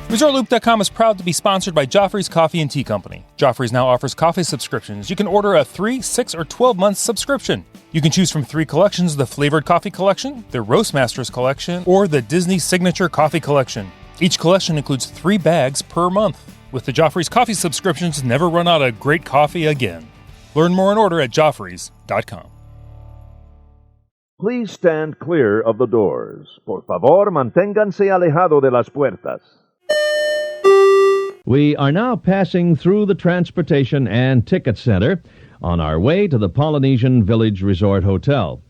ResortLoop.com is proud to be sponsored by Joffrey's Coffee and Tea Company. Joffrey's now offers coffee subscriptions. You can order a 3, 6, or 12-month subscription. You can choose from 3 collections: the Flavored Coffee Collection, the Roastmasters Collection, or the Disney Signature Coffee Collection. Each collection includes 3 bags per month. With the Joffrey's Coffee subscriptions, never run out of great coffee again. Learn more and order at Joffreys.com. Please stand clear of the doors. Por favor, manténganse alejado de las puertas. We are now passing through the Transportation and Ticket Center on our way to the Polynesian Village Resort Hotel.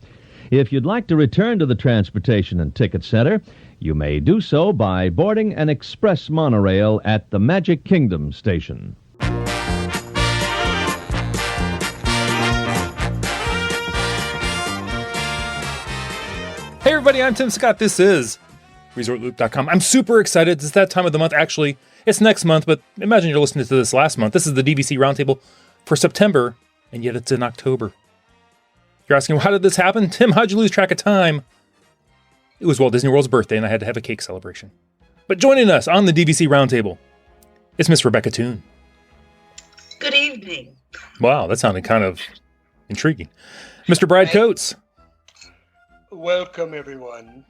If you'd like to return to the Transportation and Ticket Center, you may do so by boarding an express monorail at the Magic Kingdom station. Hey everybody, I'm Tim Scott. This is ResortLoop.com. I'm super excited. It's that time of the month. Actually, it's next month, but imagine you're listening to this last month. This is the DVC Roundtable for September, and yet it's in October. You're asking, how did this happen? Tim, how'd you lose track of time? It was Walt Disney World's birthday, and I had to have a cake celebration. But joining us on the DVC Roundtable is Miss Rebecca Toon. Good evening. Wow, that sounded kind of intriguing. Mr. Brad Coates. Welcome, everyone.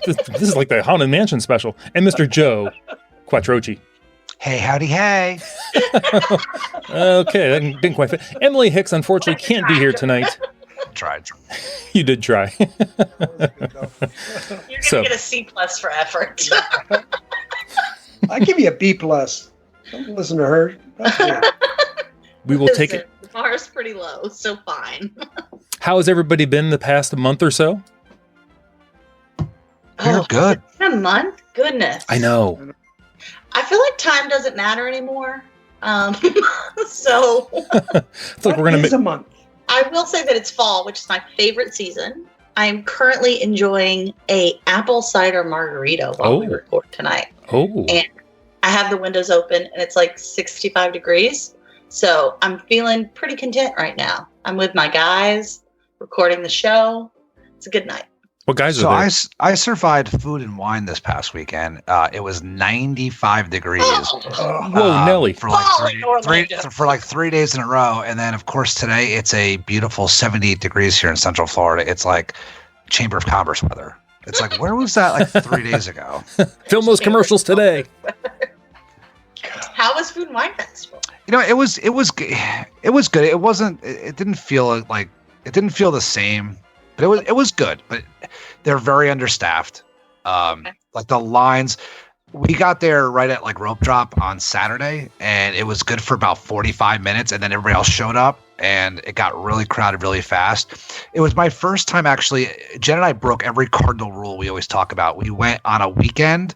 This is like the Haunted Mansion special. And Mr. Joe Quattrochi. Hey, howdy, hey. Okay, that didn't quite fit. Emily Hicks, unfortunately, can't be here tonight. Tried. You did try. You're going to get a C+ for effort. I give you a B+. Don't listen to her. We will take it. The bar is pretty low, so fine. How has everybody been the past month or so? You're good. It's been a month? Goodness. I know. I feel like time doesn't matter anymore. So It's like we're gonna a month. I will say that it's fall, which is my favorite season. I'm currently enjoying a apple cider margarita while we record tonight. Oh. And I have the windows open and it's like 65 degrees. So I'm feeling pretty content right now. I'm with my guys recording the show. It's a good night. What guys are there? I survived Food and Wine this past weekend. It was 95 degrees. Whoa, Nelly. For like 3 days in a row. And then, of course, today it's a beautiful 78 degrees here in Central Florida. It's like Chamber of Commerce weather. It's like, where was that like 3 days ago? Film those commercials today. How was Food and Wine Festival? You know, it was good. It was good. It wasn't. It didn't feel like it didn't feel the same, but it was good. But they're very understaffed. Like the lines, we got there right at like rope drop on Saturday, and it was good for about 45 minutes, and then everybody else showed up, and it got really crowded really fast. It was my first time actually. Jen and I broke every cardinal rule we always talk about. We went on a weekend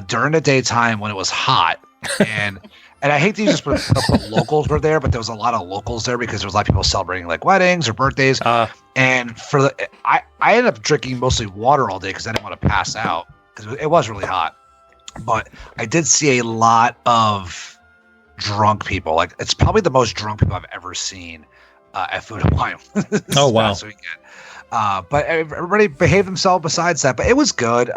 during the daytime when it was hot, and. And I hate to use this, but locals were there, but there was a lot of locals there because there was a lot of people celebrating like weddings or birthdays. And I ended up drinking mostly water all day because I didn't want to pass out because it was really hot. But I did see a lot of drunk people. Like it's probably the most drunk people I've ever seen at Food and Wine. Oh wow! Past weekend. But everybody behaved themselves besides that. But it was good.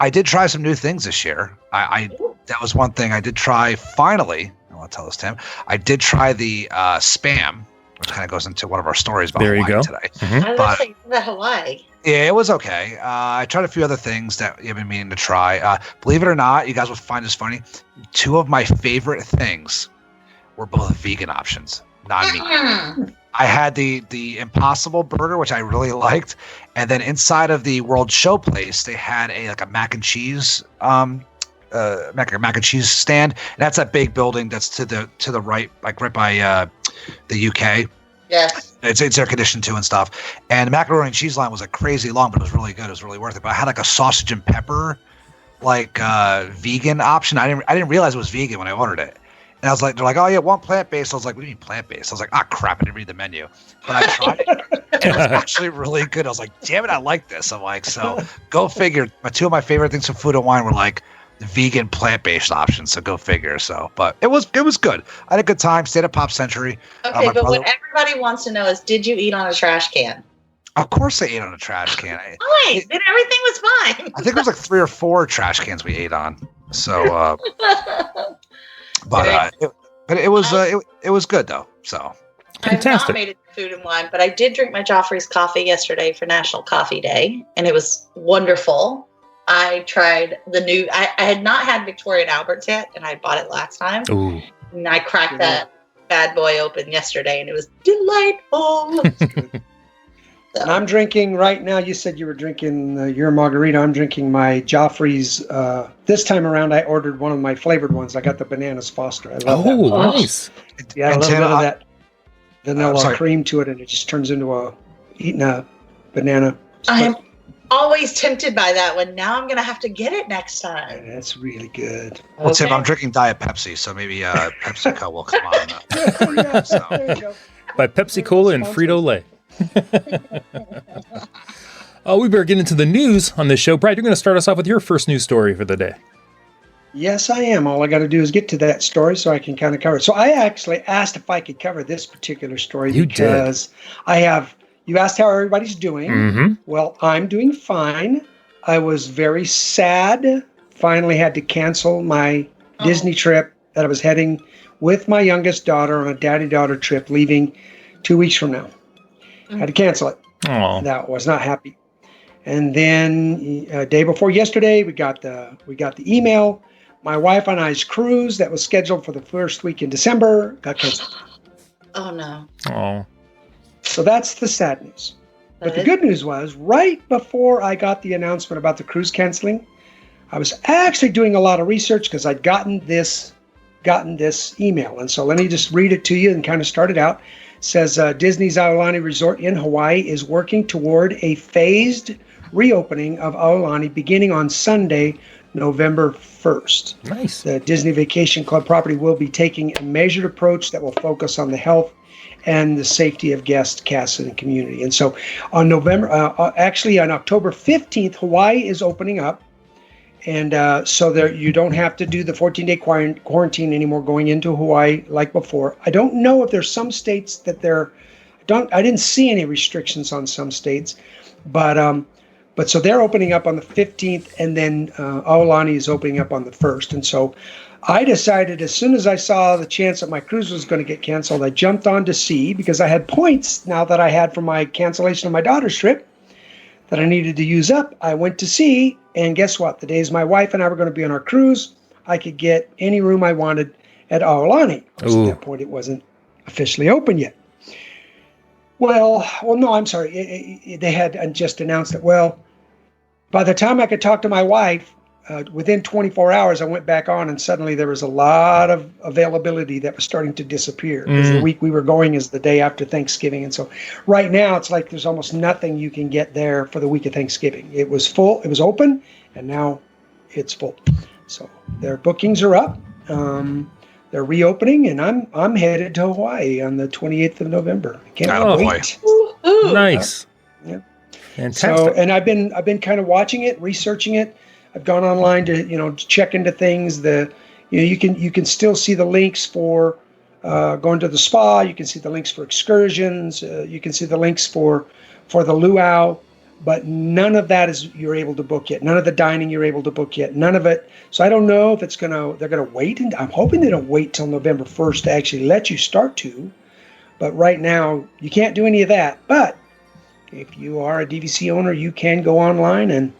I did try some new things this year. That was one thing I did try finally. I want to tell this, Tim. I did try the Spam, which kind of goes into one of our stories about Hawaii today. I was thinking the Hawaii. Yeah, it was okay. I tried a few other things that you've been meaning to try. Believe it or not, you guys will find this funny. 2 of my favorite things were both vegan options, not meat. I had the Impossible Burger, which I really liked, and then inside of the World Show place, they had a mac and cheese mac and cheese stand, and that's that big building that's to the right, like right by the UK. Yes, it's air conditioned too and stuff. And the macaroni and cheese line was like crazy long, but it was really good. It was really worth it. But I had like a sausage and pepper, like vegan option. I didn't realize it was vegan when I ordered it. And I was like, they're like, oh yeah, one plant-based. I was like, what do you mean plant-based? I was like, crap, I didn't read the menu. But I tried it. And it was actually really good. I was like, damn it, I like this. I'm like, so go figure. 2 of my favorite things from Food and Wine were like vegan plant-based options. So go figure. So, but it was good. I had a good time. Stayed at Pop Century. Okay, but what everybody wants to know is, did you eat on a trash can? Of course I ate on a trash can. Fine. Then everything was fine. I think it was like 3 or 4 trash cans we ate on. So, but it was good though. So I have not Fantastic. made it to Food and Wine, but I did drink my Joffrey's coffee yesterday for National Coffee Day, and it was wonderful. I tried the new. I had not had Victoria and Albert's yet, and I bought it last time. Ooh. And I cracked that bad boy open yesterday, and it was delightful. And I'm drinking right now. You said you were drinking your margarita. I'm drinking my Joffrey's. This time around, I ordered one of my flavored ones. I got the Bananas Foster. I love that. Oh, nice. Yeah, a And little Tim, bit of that vanilla sorry. cream to it, and it just turns into eating a banana. I am always tempted by that one. Now I'm going to have to get it next time. That's really good. Well, Tim, Okay. I'm drinking Diet Pepsi, so maybe PepsiCo will come on. There you go. By Pepsi Cola and Frito Lay. We better get into the news on this show. Brad, you're going to start us off with your first news story for the day. Yes, I am. All I got to do is get to that story so I can kind of cover it. So I actually asked if I could cover this particular story You because you asked how everybody's doing. Mm-hmm. Well, I'm doing fine. I was very sad. Finally had to cancel my Disney trip that I was heading with my youngest daughter on a daddy-daughter trip leaving 2 weeks from now. Had to cancel it. Oh, That was not happy. And then a day before yesterday, we got the email. My wife and I's cruise that was scheduled for the first week in December got canceled. Oh, no. oh, So that's the sad news. But the good news was right before I got the announcement about the cruise canceling, I was actually doing a lot of research because I'd gotten this email. And so let me just read it to you and kind of start it out. It says Disney's Aulani Resort in Hawaii is working toward a phased reopening of Aulani beginning on Sunday, November 1st. nice. The Disney Vacation Club property will be taking a measured approach that will focus on the health and the safety of guests, cast, and community. And so on on October 15th, Hawaii is opening up. And so there, you don't have to do the 14-day quarantine anymore going into Hawaii like before. I don't know if there's some states that I didn't see any restrictions on some states, but so they're opening up on the 15th, and then Aulani is opening up on the 1st. And so I decided as soon as I saw the chance that my cruise was going to get canceled, I jumped on to sea because I had points now that I had from my cancellation of my daughter's trip that I needed to use up. I went to sea, and guess what? The days my wife and I were going to be on our cruise, I could get any room I wanted at Aulani. At that point, it wasn't officially open yet. Well, no, I'm sorry. They had just announced it. Well, by the time I could talk to my wife, within 24 hours, I went back on, and suddenly there was a lot of availability that was starting to disappear. Because the week we were going is the day after Thanksgiving. And so right now, it's like there's almost nothing you can get there for the week of Thanksgiving. It was full, it was open, and now it's full. So their bookings are up. They're reopening, and I'm headed to Hawaii on the 28th of November. I can't wait. Ooh. Nice. Yeah. Fantastic. So, and I've been kind of watching it, researching it. I've gone online to check into things. You can still see the links for going to the spa. You can see the links for excursions. You can see the links for the luau, but none of that you're able to book yet. None of the dining you're able to book yet. None of it. So I don't know if they're gonna wait, and I'm hoping they don't wait till November 1st to actually let you start to. But right now you can't do any of that. But if you are a DVC owner, you can go online and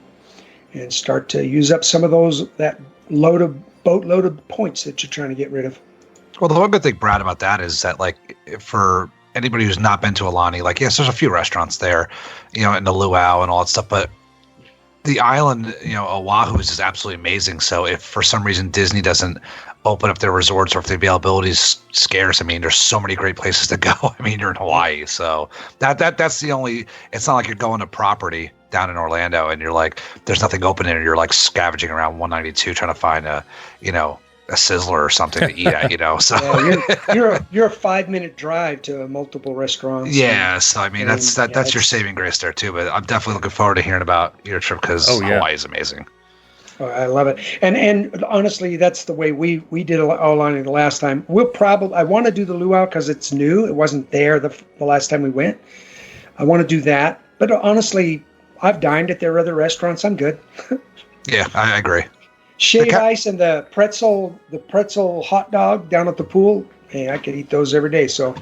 start to use up some of that boatload of points that you're trying to get rid of. Well, the one good thing, Brad, about that is that, like, for anybody who's not been to Aulani, like, yes, there's a few restaurants there, in the luau and all that stuff, but the island, Oahu is absolutely amazing. So if for some reason Disney doesn't open up their resorts, or if the availability is scarce, I mean, there's so many great places to go. I mean, you're in Hawaii, so that's the only. It's not like you're going to property down in Orlando and you're like, there's nothing open there, and you're like scavenging around 192 trying to find a Sizzler or something to eat at, So yeah, you're a 5-minute drive to multiple restaurants. Yeah, so I mean that's your saving grace there too. But I'm definitely looking forward to hearing about your trip because Hawaii is amazing. Oh, I love it, and honestly, that's the way we did Aulani the last time. I want to do the luau because it's new. It wasn't there the last time we went. I want to do that, but honestly, I've dined at their other restaurants. I'm good. Yeah, I agree. Shave ice and the pretzel hot dog down at the pool. Hey, I could eat those every day. So,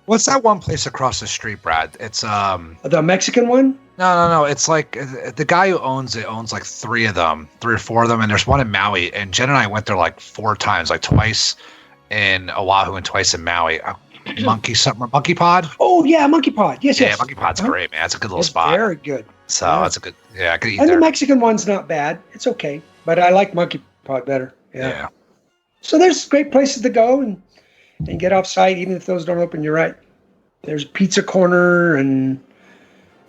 what's that one place across the street, Brad? It's the Mexican one. No. It's like the guy who owns it owns like three or four of them, and there's one in Maui. And Jen and I went there like 4 times, like twice in Oahu and twice in Maui. Monkey Pod. Oh yeah, Monkey Pod. Yes. Monkey Pod's great, man. It's a good little spot. Very good. So that's a good. Yeah, I could eat and there. the Mexican one's not bad. It's okay, but I like Monkey Pod better. Yeah. So there's great places to go and get off site, even if those don't open. You're right. There's Pizza Corner, and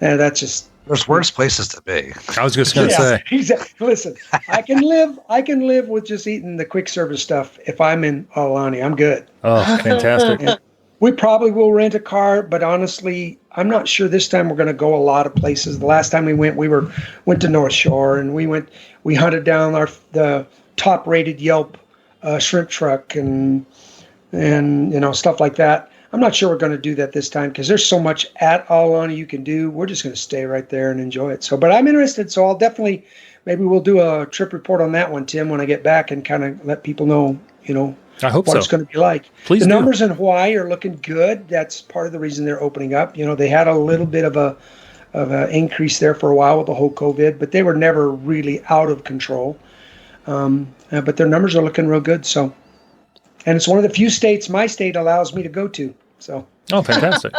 that's just. There's worse places to be. I was just going to say. Exactly. Listen, I can live with just eating the quick service stuff. If I'm in Aulani, I'm good. Oh, fantastic. And we probably will rent a car, but honestly, I'm not sure this time we're going to go a lot of places. The last time we went to North Shore, and we hunted down the top rated Yelp shrimp truck and stuff like that. I'm not sure we're going to do that this time because there's so much at Aulani you can do. We're just going to stay right there and enjoy it. So, but I'm interested. So I'll definitely, maybe we'll do a trip report on that one, Tim, when I get back and kind of let people know, I hope what so. it's going to be like. Please the do. numbers in Hawaii are looking good. That's part of the reason they're opening up. They had a little bit of a increase there for a while with the whole COVID, but they were never really out of control. But their numbers are looking real good. So. And it's one of the few states my state allows me to go to. So. Oh, fantastic.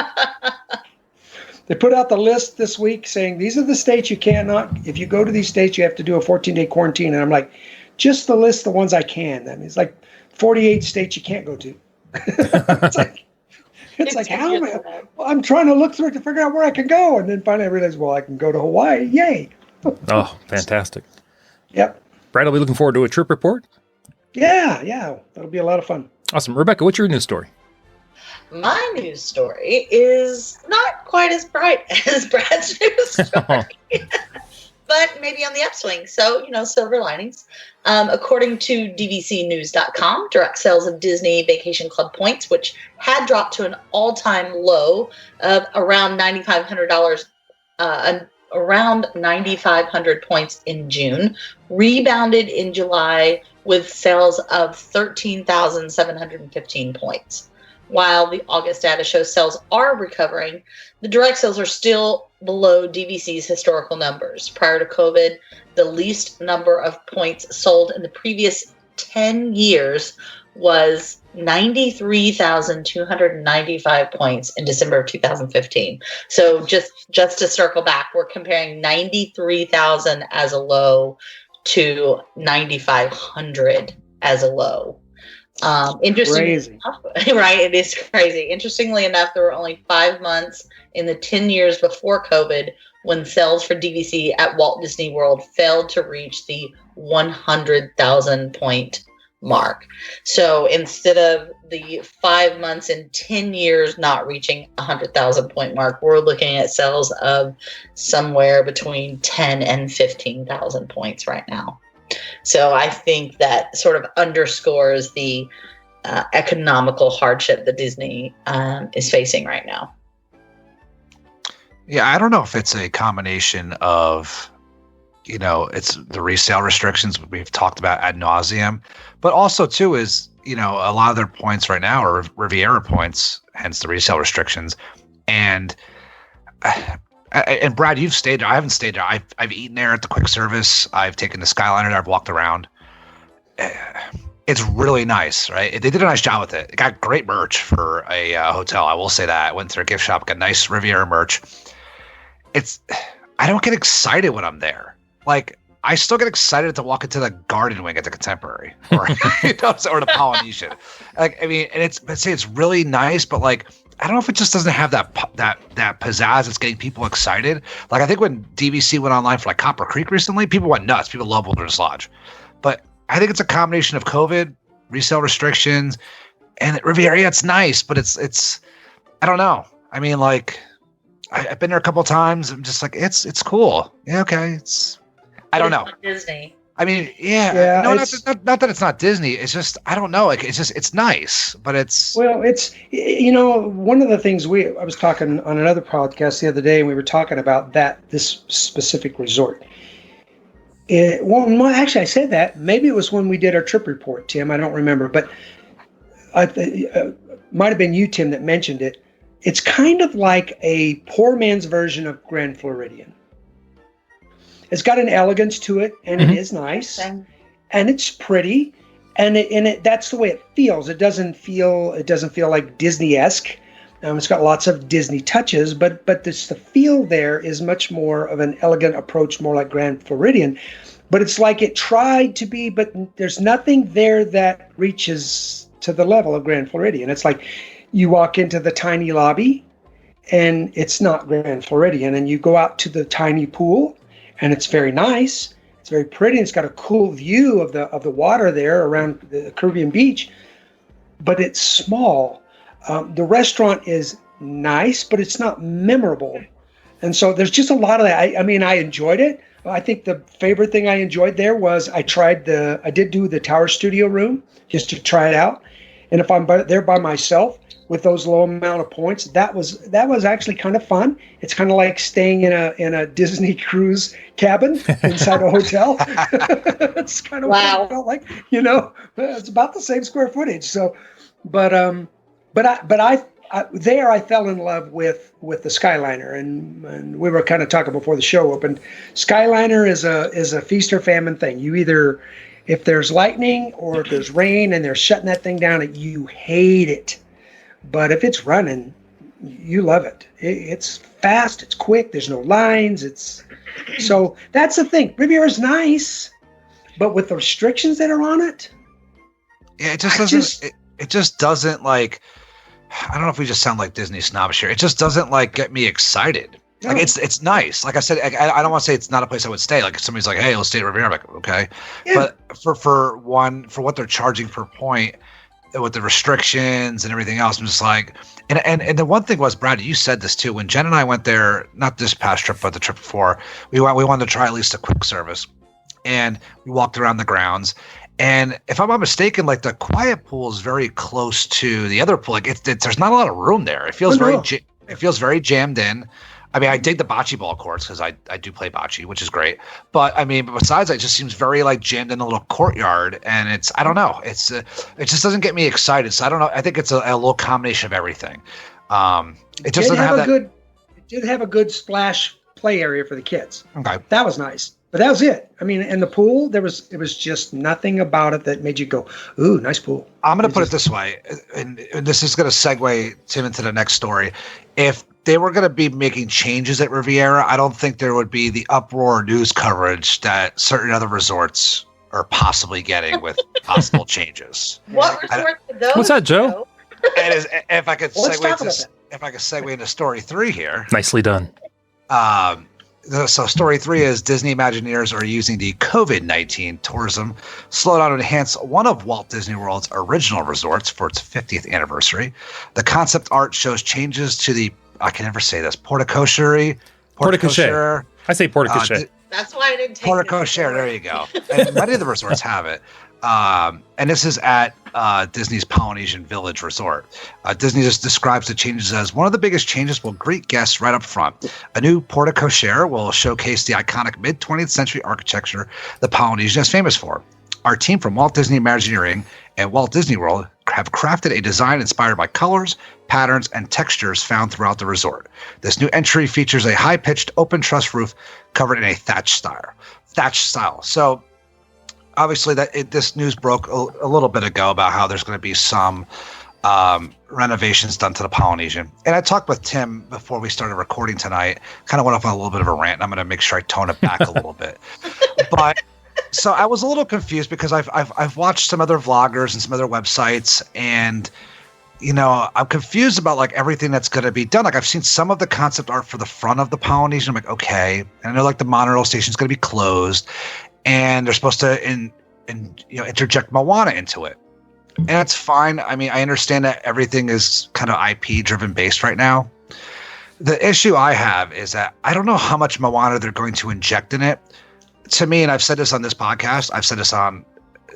They put out the list this week saying these are the states you cannot, if you go to these states, you have to do a 14-day quarantine. And I'm like, just the list, the ones I can. I mean, it's like 48 states you can't go to. it's like how am I? Well, I'm trying to look through it to figure out where I can go. And then finally I realized, well, I can go to Hawaii. Yay. Oh, fantastic. Yep. Brad, I'll be looking forward to a trip report. Yeah. That'll be a lot of fun. Awesome. Rebecca, what's your news story? My news story is not quite as bright as Brad's news story, but maybe on the upswing. So, silver linings. According to DVCnews.com, direct sales of Disney Vacation Club points, which had dropped to an all-time low of around $9,500, around 9,500 points in June, rebounded in July with sales of 13,715 points. While the August data shows sales are recovering, the direct sales are still below DVC's historical numbers. Prior to COVID, the least number of points sold in the previous 10 years was 93,295 points in December of 2015. So just to circle back, we're comparing 93,000 as a low to 9,500 as a low. Interestingly enough, right? It is crazy. Interestingly enough, there were only 5 months in the 10 years before COVID when sales for DVC at Walt Disney World failed to reach the 100,000 point mark. So instead of the 5 months in 10 years not reaching 100,000 point mark, we're looking at sales of somewhere between 10 and 15,000 points right now. So I think that sort of underscores the economical hardship that Disney is facing right now. Yeah, I don't know if it's a combination of, it's the resale restrictions we've talked about ad nauseum, but also too is, a lot of their points right now are Riviera points, hence the resale restrictions. And Brad, you've stayed there. I haven't stayed there. I've eaten there at the quick service. I've taken the Skyliner. I've walked around. It's really nice, right? They did a nice job with it. It got great merch for a hotel. I will say that. I went to their gift shop, got nice Riviera merch. I don't get excited when I'm there. Like, I still get excited to walk into the garden wing at the Contemporary or, or the Polynesian. Like, I mean, and it's really nice, but like, I don't know if it just doesn't have that pizzazz that's getting people excited. Like, I think when DVC went online for like Copper Creek recently, people went nuts. People love Wilderness Lodge. But I think it's a combination of COVID, resale restrictions, and Riviera. It's nice, but it's I don't know. I mean, like, I've been there a couple of times. I'm just like, it's cool. Yeah, okay. I don't know. Disney. I mean, yeah. No, not that it's not Disney. It's just, I don't know. Like, it's nice, but it's. Well, it's, one of the things I was talking on another podcast the other day, and we were talking about this specific resort. Actually, I said that. Maybe it was when we did our trip report, Tim. I don't remember, but might have been you, Tim, that mentioned it. It's kind of like a poor man's version of Grand Floridian. It's got an elegance to it, and it is nice, and it's pretty, and that's the way it feels. It doesn't feel like Disney-esque. It's got lots of Disney touches, but the feel there is much more of an elegant approach, more like Grand Floridian. But it's like it tried to be, but there's nothing there that reaches to the level of Grand Floridian. It's like you walk into the tiny lobby, and it's not Grand Floridian, and you go out to the tiny pool, and it's very nice. It's very pretty. It's got a cool view of the water there around the Caribbean beach, but it's small. The restaurant is nice, but it's not memorable. And so there's just a lot of that. I mean, I enjoyed it. I think the favorite thing I enjoyed there was I did do the Tower Studio room just to try it out. And if I'm there by myself with those low amount of points, that was actually kind of fun. It's kind of like staying in a Disney cruise cabin inside a hotel. It's kind of what it felt like, it's about the same square footage. So, but I fell in love with the Skyliner, and we were kind of talking before the show opened. Skyliner is a feast or famine thing. You either, if there's lightning or if there's rain and they're shutting that thing down, you hate it. But if it's running, you love it. It's fast, it's quick, there's no lines. So that's the thing. Riviera's nice, but with the restrictions that are on it, yeah, it just doesn't. It just doesn't like. I don't know if we just sound like Disney snobbish here. It just doesn't like get me excited. No. Like it's nice. Like I said, I don't want to say it's not a place I would stay. Like if somebody's like, "Hey, let's stay at Riviera," I'm like, okay. Yeah. But for what they're charging per point, with the restrictions and everything else, I'm just like, and the one thing was, Brad, you said this too. When Jen and I went there, not this past trip, but the trip before, we wanted to try at least a quick service, and we walked around the grounds. And if I'm not mistaken, like the quiet pool is very close to the other pool. Like there's not a lot of room there. It feels it feels very jammed in. I mean, I dig the bocce ball courts because I do play bocce, which is great. But I mean, besides that, it just seems very like jammed in a little courtyard, and I don't know. It just doesn't get me excited. So I don't know. I think it's a little combination of everything. It just doesn't have that. It did have a good splash play area for the kids. Okay, that was nice. But that was it. I mean, in the pool, it was just nothing about it that made you go, "Ooh, nice pool." I'm going to put it this way, and this is going to segue Tim into the next story. If they were going to be making changes at Riviera, I don't think there would be the uproar news coverage that certain other resorts are possibly getting with possible changes. What resorts are those? What's that, Joe? If I could segue into story 3 here. Nicely done. So story 3 is Disney Imagineers are using the COVID-19 tourism slowdown to enhance one of Walt Disney World's original resorts for its 50th anniversary. The concept art shows changes to the, I can never say this, porte-cochere. I say porte-cochere. That's why I didn't take porte-cochere, there you go. And many of the resorts have it. And this is at Disney's Polynesian Village Resort. Disney just describes the changes as one of the biggest changes will greet guests right up front. A new porte-cochere will showcase the iconic mid-20th century architecture the Polynesian is famous for. Our team from Walt Disney Imagineering and Walt Disney World have crafted a design inspired by colors, patterns, and textures found throughout the resort. This new entry features a high-pitched open truss roof covered in a thatch style. So obviously, this news broke a little bit ago about how there's going to be some renovations done to the Polynesian. And I talked with Tim before we started recording tonight. Kind of went off on a little bit of a rant. And I'm going to make sure I tone it back a little bit. But so I was a little confused because I've watched some other vloggers and some other websites, and I'm confused about like everything that's going to be done. Like I've seen some of the concept art for the front of the Polynesian. I'm like, okay, and I know like the monorail station is going to be closed. And they're supposed to interject Moana into it. And that's fine. I mean, I understand that everything is kind of IP-driven based right now. The issue I have is that I don't know how much Moana they're going to inject in it. To me, and I've said this on this podcast, I've said this on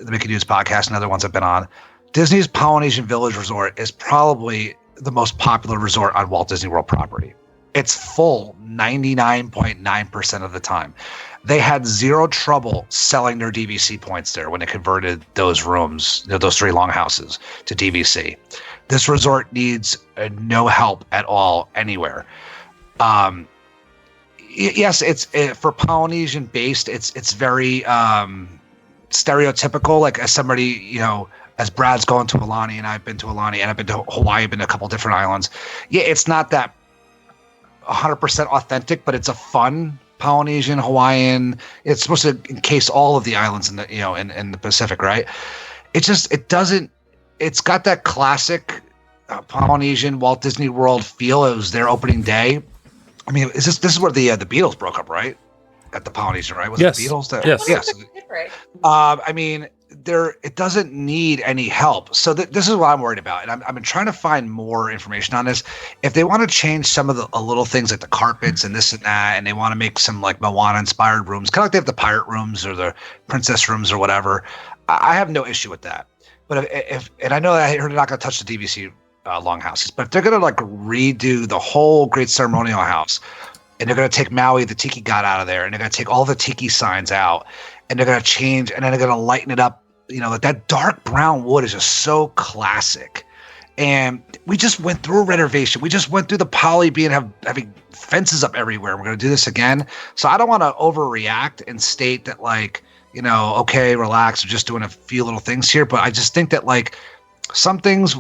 the Mickey News podcast and other ones I've been on, Disney's Polynesian Village Resort is probably the most popular resort on Walt Disney World property. It's full 99.9% of the time. They had zero trouble selling their DVC points there when they converted those rooms, those 3 longhouses, to DVC. This resort needs no help at all anywhere. Yes, it's for Polynesian based. It's very stereotypical. Like as somebody, as Brad's going to Aulani, and I've been to Aulani, and I've been to Hawaii, I've been to a couple different islands. Yeah, it's not that 100% authentic, but it's a fun Polynesian, Hawaiian. It's supposed to encase all of the islands in the in the Pacific, right? It's got that classic Polynesian Walt Disney World feel. It was their opening day. I mean, this is where the Beatles broke up, right? At the Polynesian, right? Was it the Beatles? Yes. I mean, it doesn't need any help. So this is what I'm worried about, and I've been trying to find more information on this. If they want to change some of the little things like the carpets and this and that, and they want to make some like Moana inspired rooms, kind of like they have the pirate rooms or the princess rooms or whatever, I have no issue with that. But and I know that they're not going to touch the DVC longhouses, but if they're going to like redo the whole Great Ceremonial House, and they're going to take Maui, the tiki god, out of there, and they're going to take all the tiki signs out, and they're going to change, and then they're going to lighten it up. That dark brown wood is just so classic. And we just went through a renovation. We just went through the poly having fences up everywhere. We're going to do this again. So I don't want to overreact and state that okay, relax, we're just doing a few little things here. But I just think that some things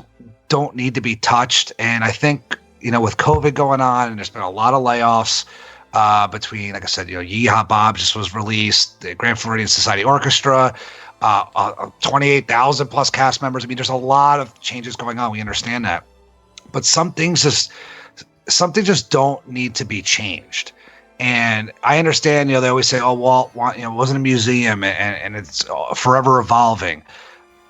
don't need to be touched. And I think, with COVID going on, and there's been a lot of layoffs between, like I said, Yeehaw Bob just was released, the Grand Floridian Society Orchestra, 28,000 plus cast members. I mean, there's a lot of changes going on. We understand that, but some things just don't need to be changed. And I understand, they always say, "Oh, Walt, it wasn't a museum, and it's forever evolving."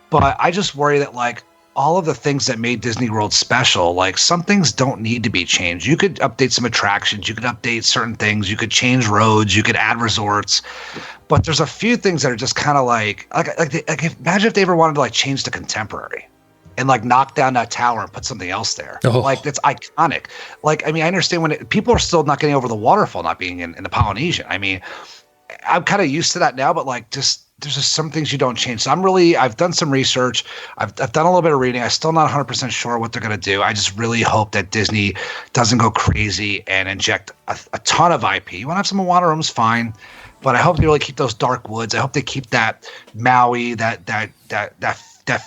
But I just worry that all of the things that made Disney World special, some things don't need to be changed. You could update some attractions, you could update certain things, you could change roads, you could add resorts, but there's a few things that are just kind of imagine if they ever wanted to change the Contemporary and knock down that tower and put something else there. That's iconic. I understand when people are still not getting over the waterfall not being in the Polynesian. I mean, I'm kind of used to that now, but there's just some things you don't change. So I've done some research. I've done a little bit of reading. I'm still not 100% sure what they're going to do. I just really hope that Disney doesn't go crazy and inject a ton of IP. You want to have some Moana rooms, fine. But I hope they really keep those dark woods. I hope they keep that Maui, that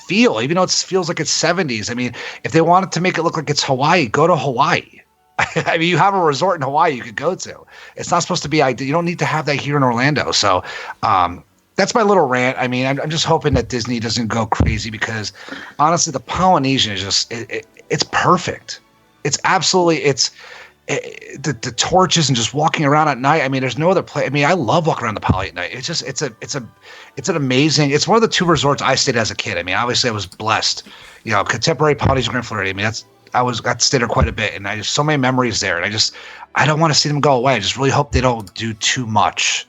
feel, even though it feels like it's 70s. I mean, if they wanted to make it look like it's Hawaii, go to Hawaii. I mean, you have a resort in Hawaii you could go to. It's not supposed to be ideal. You don't need to have that here in Orlando. So, that's my little rant. I mean, I'm just hoping that Disney doesn't go crazy, because honestly, the Polynesian is just, it's perfect. It's absolutely, the torches and just walking around at night. I mean, there's no other place. I mean, I love walking around the Poly at night. It's just, it's an amazing, it's one of the 2 resorts I stayed as a kid. I mean, obviously I was blessed, Contemporary, Polynesian, Grand Floridian. I mean, I stayed there quite a bit, and I just, so many memories there. And I don't want to see them go away. I just really hope they don't do too much.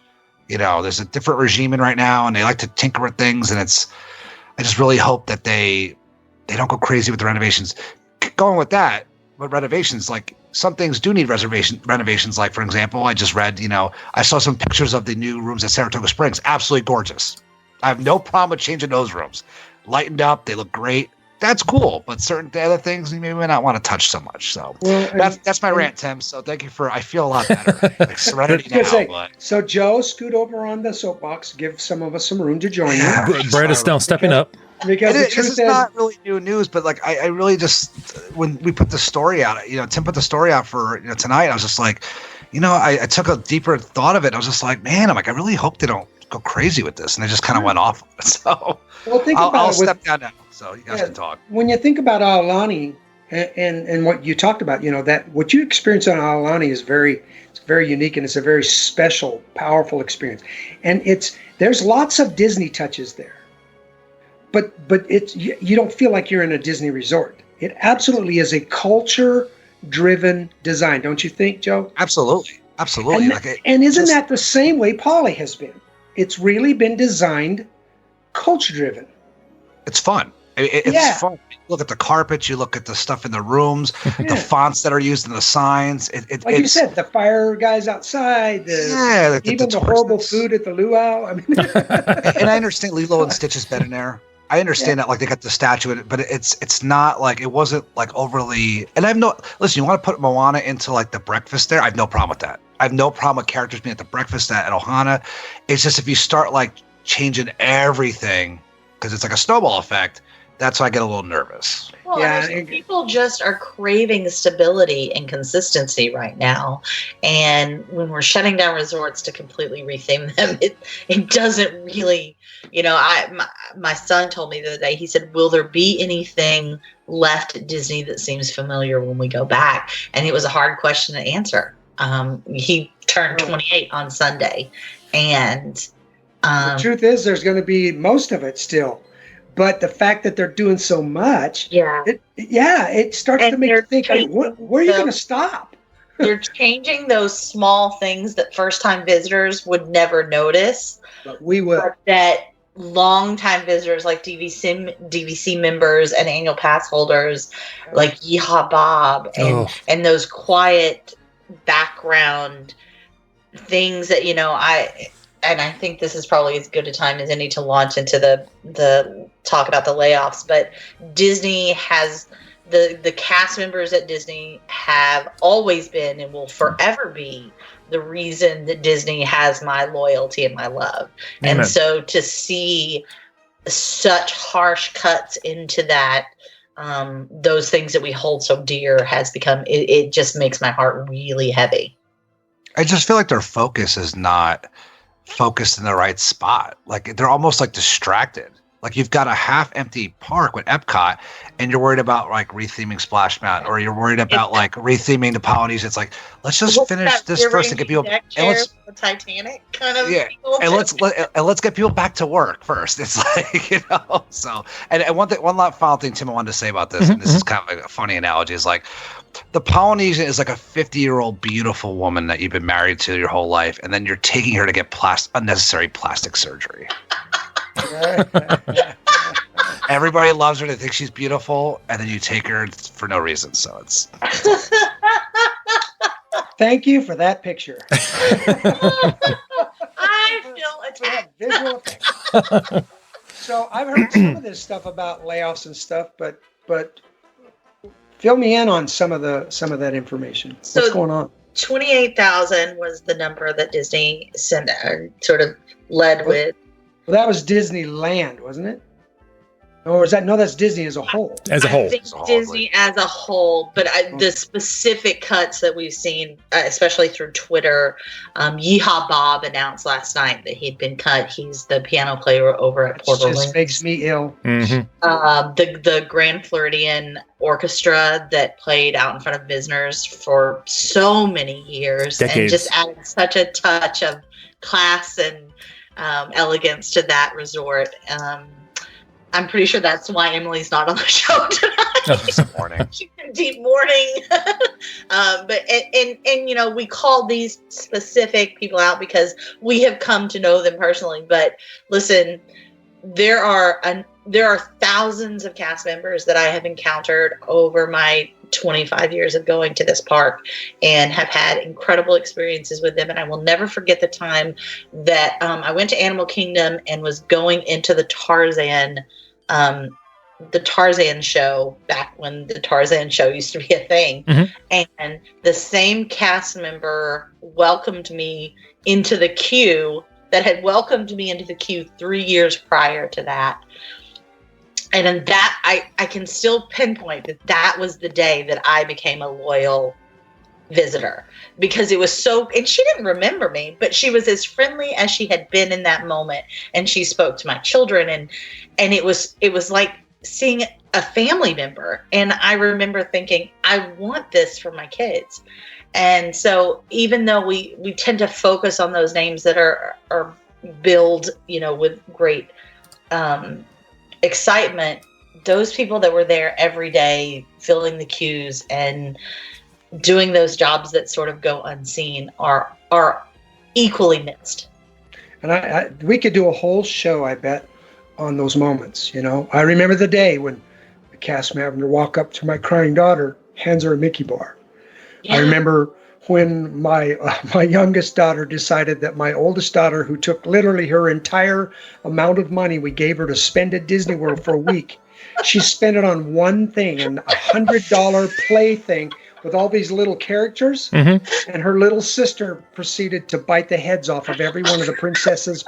There's a different regime in right now, and they like to tinker with things, and I just really hope that they don't go crazy with the renovations. Going with that, with renovations, some things do need renovations. For example, I just read, I saw some pictures of the new rooms at Saratoga Springs. Absolutely gorgeous. I have no problem with changing those rooms. Lightened up, they look great. That's cool, but certain other things you may not want to touch so much. So that's my rant, Tim. So thank you I feel a lot better. Serenity now. So Joe, scoot over on the soapbox. Give some of us some room to join you. Brad is now stepping up. Because this is not really new news, but I really just, when we put the story out, Tim put the story out for tonight. I was just I took a deeper thought of it. I was just man, I really hope they don't go crazy with this, and they just kind of went off. So I'll step down now. So you guys can talk. When you think about Aulani and what you talked about, that what you experience on Aulani is very unique, and it's a very special, powerful experience. And there's lots of Disney touches there, but you don't feel like you're in a Disney resort. It absolutely is a culture-driven design, don't you think, Joe? Absolutely. And isn't that the same way Poly has been? It's really been designed culture-driven. It's fun. It's fun. You look at the carpets, you look at the stuff in the rooms, the fonts that are used in the signs. Like you said, the fire guys outside, even the horrible food at the luau. I mean, and I understand Lilo and Stitch has been in there. I understand that, like, they got the statue in it, but it's not like, it wasn't like overly. And listen, you want to put Moana into like the breakfast there? I have no problem with that. I have no problem with characters being at the breakfast at Ohana. It's just if you start like changing everything because it's like a snowball effect, that's why I get a little nervous. Well, people just are craving stability and consistency right now. And when we're shutting down resorts to completely retheme them, it doesn't really, my son told me the other day, he said, will there be anything left at Disney that seems familiar when we go back? And it was a hard question to answer. He turned 28 on Sunday. And the truth is there's going to be most of it still. But the fact that they're doing so much, it starts to make you think, where are you going to stop? They're changing those small things that first-time visitors would never notice. But we will. But that long-time visitors like DVC members and annual pass holders like Yeehaw Bob and those quiet background things that, I think this is probably as good a time as any to launch into the talk about the layoffs. But Disney has the cast members at Disney have always been and will forever be the reason that Disney has my loyalty and my love. Amen. And so to see such harsh cuts into that, those things that we hold so dear has become, it just makes my heart really heavy. I just feel like their focus is not focused in the right spot. Like they're almost like distracted. Like you've got a half empty park with Epcot and you're worried about like retheming Splash Mountain, or you're worried about like retheming the Polynesia. It's like, let's just finish this first and get people, and let's the Titanic kind of and let's get people back to work first. It's like, so and one final thing, Tim, I wanted to say about this, and this is kind of a funny analogy, is like the Polynesian is like a 50-year-old beautiful woman that you've been married to your whole life, and then you're taking her to get unnecessary plastic surgery. Everybody loves her. They think she's beautiful, and then you take her for no reason. So it's Thank you for that picture. I feel attacked. Visual effects. So I've heard some of this stuff about layoffs and stuff, but fill me in on some of that information. So what's going on? 28,000 was the number that Disney sort of led with. Well, that was Disneyland, wasn't it? Or is that? No, that's Disney as a whole. As a whole. I think Disney as a whole, but the specific cuts that we've seen, especially through Twitter, Yeehaw Bob announced last night that he'd been cut. He's the piano player over at Port Orleans. Just makes me ill. Mm-hmm. The Grand Floridian Orchestra that played out in front of visitors for so many years, decades, and just added such a touch of class and elegance to that resort. I'm pretty sure that's why Emily's not on the show tonight. She's in deep mourning. But we call these specific people out because we have come to know them personally. But listen, there are thousands of cast members that I have encountered over my 25 years of going to this park and have had incredible experiences with them. And I will never forget the time that I went to Animal Kingdom and was going into the Tarzan show back when the Tarzan show used to be a thing. Mm-hmm. And the same cast member welcomed me into the queue that had welcomed me into the queue 3 years prior to that. And in that, I can still pinpoint that was the day that I became a loyal visitor, because it was so, and she didn't remember me, but she was as friendly as she had been in that moment. And she spoke to my children, and it was like seeing a family member. And I remember thinking, I want this for my kids. And so even though we tend to focus on those names that are billed, with great, excitement, those people that were there every day filling the queues and doing those jobs that sort of go unseen are equally missed. And we could do a whole show, I bet, on those moments. I remember the day when the cast member walked up to my crying daughter, hands her a Mickey bar. Yeah. I remember when my youngest daughter decided that my oldest daughter, who took literally her entire amount of money we gave her to spend at Disney World for a week, she spent it on one thing, an $100 play thing with all these little characters, and her little sister proceeded to bite the heads off of every one of the princes,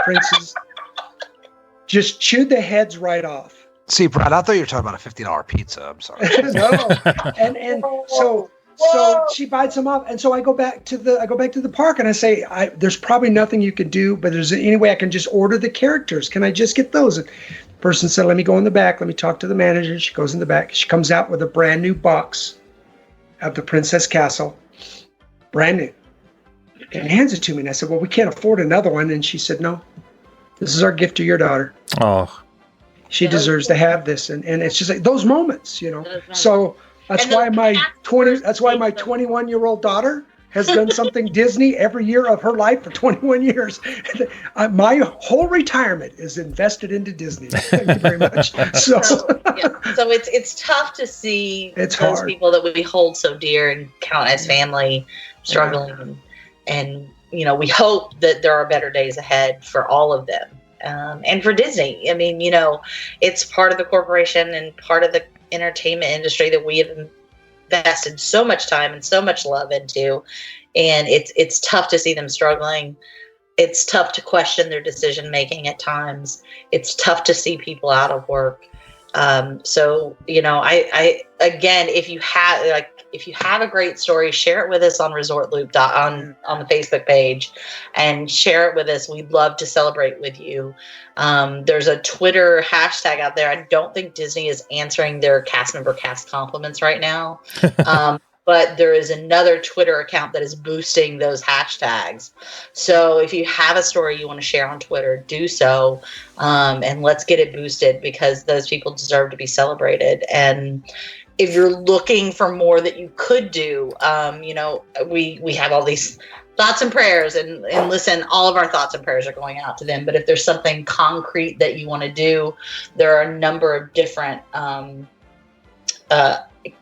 just chewed the heads right off. See, Brad, I thought you were talking about a $50 pizza. I'm sorry. No, and so she bites them off, and so I go back to the park, and I say, there's probably nothing you can do, but there's any way I can just order the characters. Can I just get those? And the person said, let me go in the back. Let me talk to the manager. She goes in the back. She comes out with a brand new box of the Princess Castle, brand new, and hands it to me. And I said, well, we can't afford another one. And she said, no, this is our gift to your daughter. Oh, she deserves to have this. And it's just like those moments, So that's why my 21-year-old daughter has done something Disney every year of her life for 21 years. My whole retirement is invested into Disney. Thank you very much. So it's tough to see those hard. people that we hold so dear and count as family struggling. And we hope that there are better days ahead for all of them. And for Disney. I mean, it's part of the corporation and part of the entertainment industry that we have invested so much time and so much love into, and it's tough to see them struggling. It's tough to question their decision making at times. It's tough to see people out of work. So I again, if you have a great story, share it with us on ResortLoop on the Facebook page, and share it with us. We'd love to celebrate with you. There's a Twitter hashtag out there. I don't think Disney is answering their cast member compliments right now. But there is another Twitter account that is boosting those hashtags. So if you have a story you want to share on Twitter, do so. And let's get it boosted, because those people deserve to be celebrated. And if you're looking for more that you could do, we have all these thoughts and prayers, and listen, all of our thoughts and prayers are going out to them. But if there's something concrete that you want to do, there are a number of different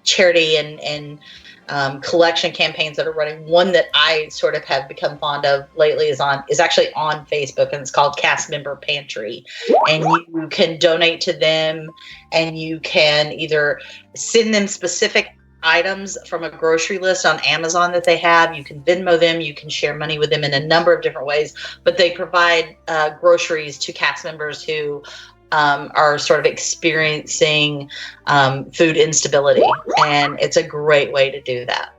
charity and collection campaigns that are running. One that I sort of have become fond of lately is actually on Facebook, and it's called Cast Member Pantry. And you can donate to them, and you can either send them specific items from a grocery list on Amazon that they have. You can Venmo them. You can share money with them in a number of different ways. But they provide groceries to cast members who are sort of experiencing food instability, and it's a great way to do that.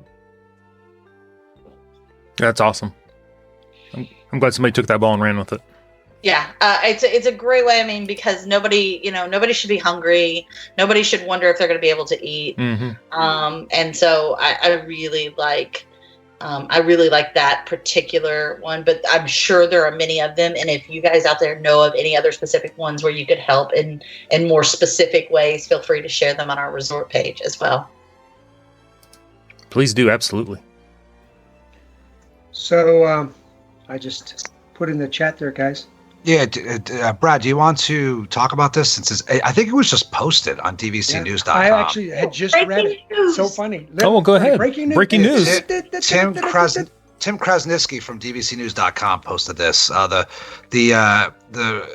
that's awesome. I'm glad somebody took that ball and ran with it. Yeah, it's a great way. I mean, because nobody should be hungry. Nobody should wonder if they're going to be able to eat. And so I really like that particular one, but I'm sure there are many of them. And if you guys out there know of any other specific ones where you could help in more specific ways, feel free to share them on our resort page as well. Please do, absolutely. So I just put in the chat there, guys. Yeah, Brad, do you want to talk about this? Since I think it was just posted on DVCnews.com. I actually had just read it. So funny. Well, go ahead. Breaking news. Tim Krasniski from DVCnews.com posted this. The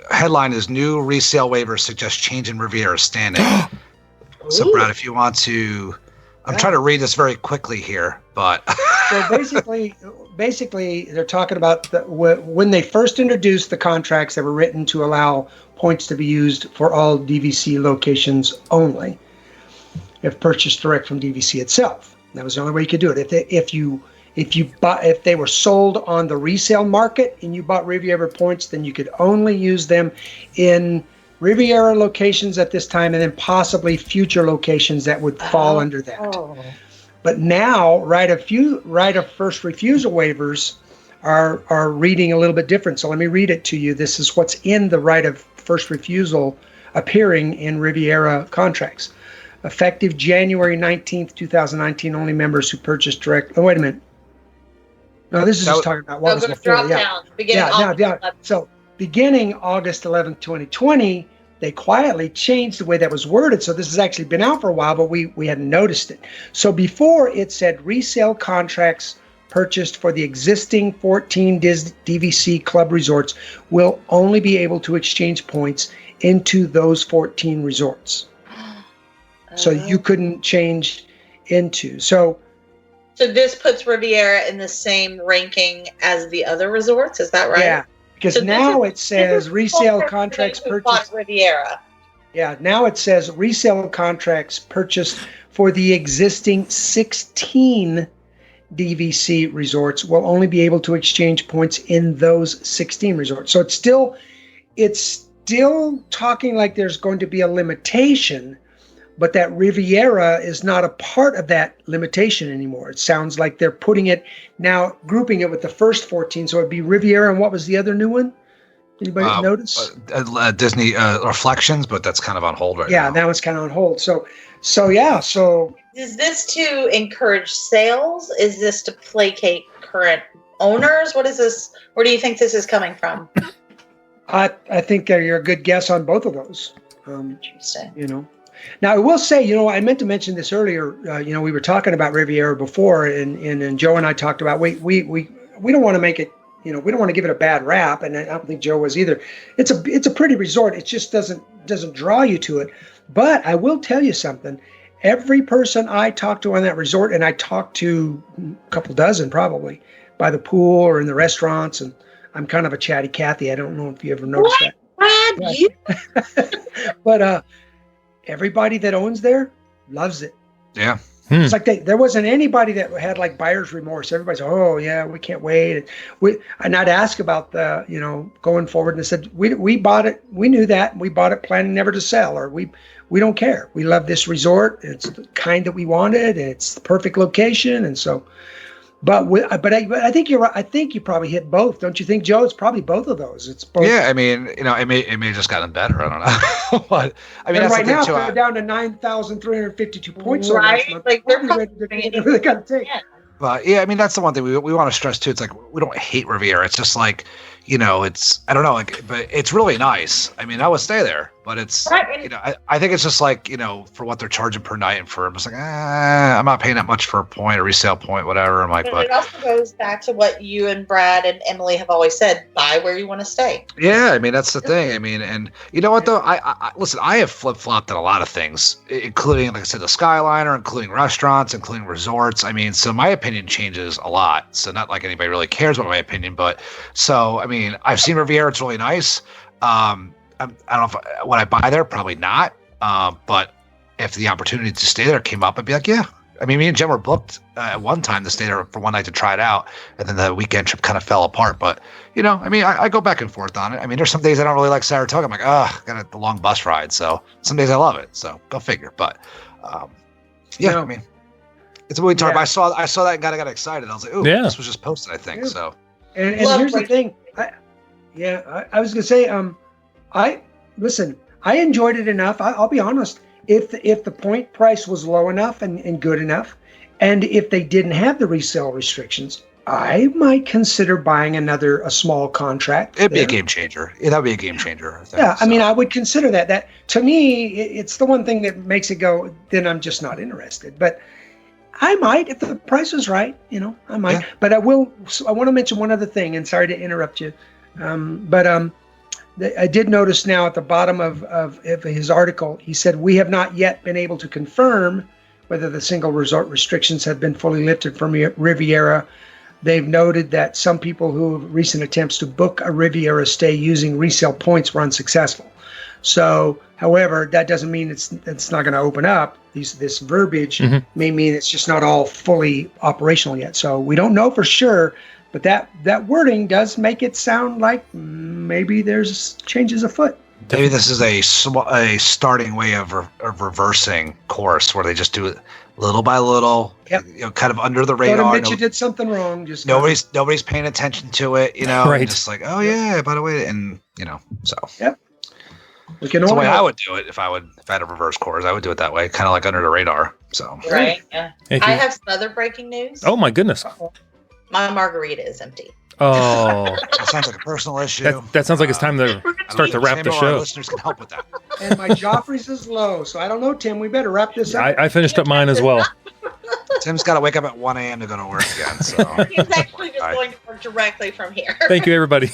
headline is "New Resale Waivers Suggest Change in Riviera Standing." So, Brad, if you want to, I'm trying to read this very quickly here, but so basically, they're talking about when they first introduced the contracts that were written to allow points to be used for all DVC locations only, if purchased direct from DVC itself. That was the only way you could do it. If they were sold on the resale market and you bought Riviera points, then you could only use them in Riviera locations at this time, and then possibly future locations that would fall under that. But now, right of first refusal waivers are reading a little bit different. So let me read it to you. This is what's in the right of first refusal appearing in Riviera contracts. Effective January 19th, 2019, only members who purchased direct. Oh, wait a minute. No, this is just talking about what was before. Down. So beginning August 11th, 2020, they quietly changed the way that was worded. So this has actually been out for a while, but we hadn't noticed it. So before it said resale contracts purchased for the existing 14 DVC club resorts will only be able to exchange points into those 14 resorts. So you couldn't change into. So this puts Riviera in the same ranking as the other resorts. Is that right? Yeah, because now it says resale contracts purchased. Riviera. Yeah, now it says resale contracts purchased for the existing 16 DVC resorts will only be able to exchange points in those 16 resorts. So it's still talking like there's going to be a limitation, but that Riviera is not a part of that limitation anymore. It sounds like they're putting it now, grouping it with the first 14. So it'd be Riviera, and what was the other new one? Anybody notice? Disney Reflections, but that's kind of on hold right now. Yeah, that one's kind of on hold. So yeah. So is this to encourage sales? Is this to placate current owners? What is this? Where do you think this is coming from? I think that you're a good guess on both of those. Interesting. Now I will say, I meant to mention this earlier. We were talking about Riviera before, and Joe and I talked about we don't want to make it. We don't want to give it a bad rap, and I don't think Joe was either. It's a pretty resort. It just doesn't draw you to it. But I will tell you something. Every person I talked to on that resort, and I talked to a couple dozen probably by the pool or in the restaurants, and I'm kind of a chatty Cathy. I don't know if you ever noticed that. Brad, you? But everybody that owns there loves it. Yeah. It's like there wasn't anybody that had like buyer's remorse. Everybody's, oh yeah, we can't wait. And I'd ask about the, going forward, and they said, we bought it. We knew that. We bought it planning never to sell, or we don't care. We love this resort. It's the kind that we wanted. And it's the perfect location. And so, but I think you're right. I think you probably hit both. Don't you think, Joe? It's probably both of those. It's both. Yeah, I mean, it may have just gotten better. I don't know. But I mean, and that's right now too, they're down to 9,352 points. Right, like they're ready to take. But yeah, I mean, that's the one thing we want to stress too. It's like we don't hate Riviera. It's just like, it's, I don't know, but it's really nice. I mean, I would stay there, but it's, right. I think it's just like, for what they're charging per night, and for, I'm just like, I'm not paying that much for a point, a resale point, whatever. I'm like, but it also goes back to what you and Brad and Emily have always said: buy where you want to stay. Yeah, I mean, that's the thing. I mean, and you know what though? I listen. I have flip flopped on a lot of things, including, like I said, the Skyliner, including restaurants, including resorts. I mean, so my opinion changes a lot. So not like anybody really cares about my opinion, but so I mean, I've seen Riviera. It's really nice. I don't know if would I buy there? Probably not. But if the opportunity to stay there came up, I'd be like, yeah. I mean, me and Jen were booked at one time to stay there for one night to try it out, and then the weekend trip kind of fell apart. But I mean, I go back and forth on it. I mean, there's some days I don't really like Saratoga. I'm like, got the long bus ride. So some days I love it. So go figure. But yeah, I mean, it's a movie target. I saw that and got excited. I was like, this was just posted, I think. Yeah. So and here's the thing. I was gonna say, I enjoyed it enough. I'll be honest. If the point price was low enough and good enough, and if they didn't have the resale restrictions, I might consider buying a small contract. It'd be a game changer. That would be a game changer. I think, yeah, so. I mean, I would consider that. That to me, it's the one thing that makes it go. Then I'm just not interested. But I might, if the price is right. I might. Yeah. But I want to mention one other thing. And sorry to interrupt you. I did notice now at the bottom of his article, he said, we have not yet been able to confirm whether the single resort restrictions have been fully lifted from Riviera. They've noted that some people who have recent attempts to book a Riviera stay using resale points were unsuccessful. So, however, that doesn't mean it's not going to open up. This verbiage may mean it's just not all fully operational yet. So we don't know for sure. But that wording does make it sound like maybe there's changes afoot. Maybe this is a starting way of reversing course, where they just do it little by little, kind of under the radar. Don't admit you did something wrong. Just nobody's paying attention to it, right. Just like, oh yeah, by the way, and so. Yep. We can. That's the way I would do it if I had a reverse course. I would do it that way, kind of like under the radar. So. Right. Yeah. I have some other breaking news. Oh my goodness. My margarita is empty. Oh, That sounds like a personal issue. that sounds like it's time to start to wrap the Maybe our show. listeners can help with that. And my Joffrey's is low, so I don't know, Tim. We better wrap this up. I finished up mine as well. Tim's got to wake up at 1 a.m. to go to work again. So He's actually just going to work directly from here. Thank you, everybody.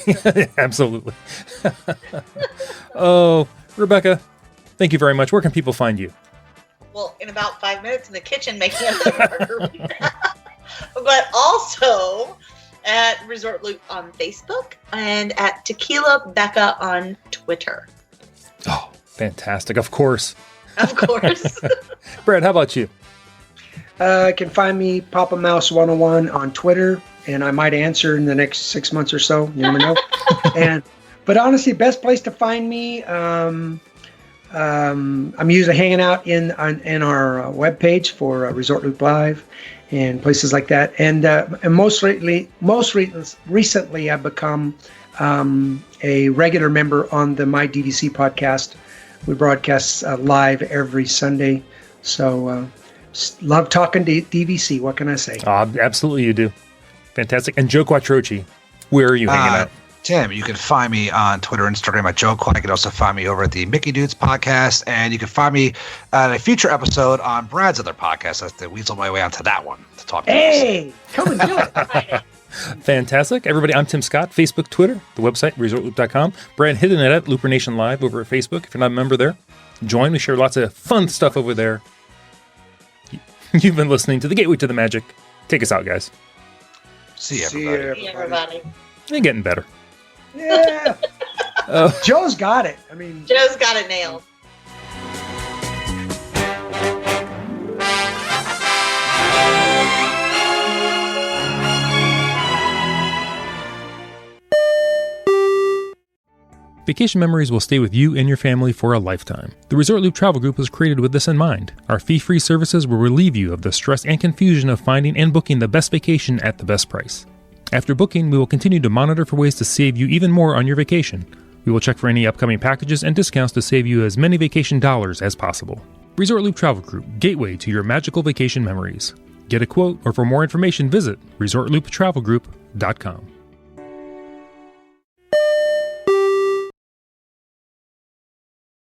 Absolutely. Oh, Rebecca, thank you very much. Where can people find you? Well, in about 5 minutes in the kitchen making a margarita. But also at Resort Loop on Facebook and at Tequila Becca on Twitter. Oh, fantastic. Of course. Of course. Brad, how about you? You can find me Papa Mouse 101 on Twitter, and I might answer in the next 6 months or so. You never know. But honestly, best place to find me. I'm usually hanging out in our webpage for Resort Loop Live and places like that. And most recently, I've become a regular member on the My DVC podcast. We broadcast live every Sunday. So love talking to DVC. What can I say? Absolutely, you do. Fantastic. And Joe Quattrochi, where are you hanging out? Tim, you can find me on Twitter and Instagram at Joe Quack. You can also find me over at the Mickey Dudes podcast. And you can find me at a future episode on Brad's other podcast. I have to weasel my way onto that one to talk to Hey, come and do it. Fantastic. Everybody, I'm Tim Scott. Facebook, Twitter, the website, ResortLoop.com. Brad Hidden at Looper Nation Live over at Facebook. If you're not a member there, join. We share lots of fun stuff over there. You've been listening to The Gateway to the Magic. Take us out, guys. See you, everybody. See everybody. And getting better. Yeah. Joe's got it. I mean, Joe's got it nailed. Vacation memories will stay with you and your family for a lifetime. The Resort Loop Travel Group was created with this in mind. Our fee-free services will relieve you of the stress and confusion of finding and booking the best vacation at the best price. After booking, we will continue to monitor for ways to save you even more on your vacation. We will check for any upcoming packages and discounts to save you as many vacation dollars as possible. Resort Loop Travel Group, gateway to your magical vacation memories. Get a quote, or for more information, visit ResortLoopTravelGroup.com.